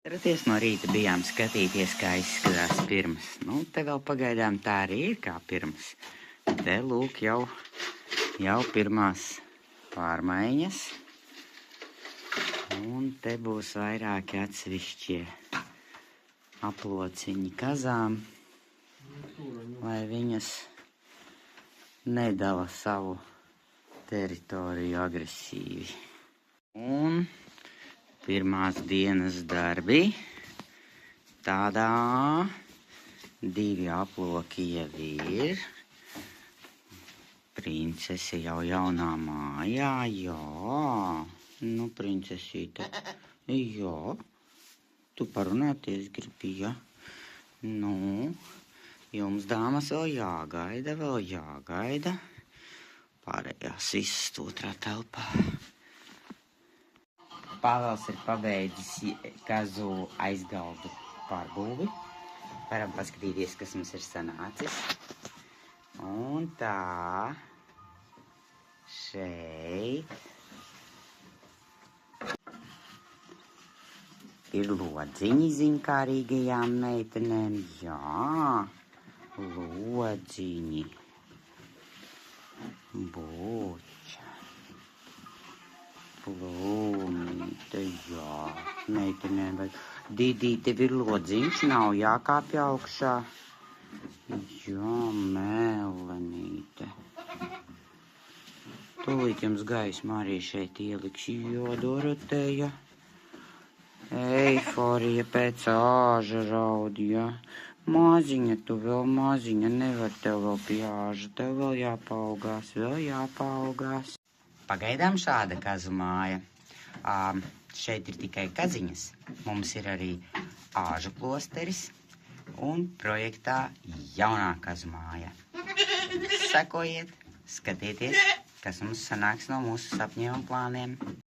Atceraties, no rīta bijām skatīties, kā izskatās pirms. Nu, te vēl pagaidām tā arī ir kā pirms. Te lūk jau pirmās pārmaiņas. Un te būs vairāki atsevišķie aplociņi kazām, lai viņas nedala savu teritoriju agresīvi. Un pirmās dienas darbi. Tādā 2 aploki jau ir. Princese jau jaunā mājā, jā. Nu, princesīte, jā. Tu parunāties gribi, ja? Nu, jums, dāmas, vēl jāgaida. Pārējās visas otrā telpā. Pāvels ir pabeidzis kazu aizgaldu pārbūvi. Varam paskatīties, kas mums ir sanācis. Un tā, šeit ir lodziņi ziņkārīgajām meitenēm. Jā, lodziņi. Buča. Plūmīte, jā, meitenēm vajag. Dīdī, tev ir lodziņš, nav jākāpj augšā. Jā, mēlenīte. Tūlīt jums gaismu arī šeit ieliks, jo Doroteja. Eiforija pēc āža raud, jā. Maziņa, tu vēl maziņa, nevar tev vēl pie āža, tev vēl jāpaugās. Pagaidām šāda kazu māja. Šeit ir tikai kaziņas. Mums ir arī āžu klosteris un projektā jaunā kazu māja. Sekojiet, skatieties, kas mums sanāks no mūsu sapņiem un plāniem.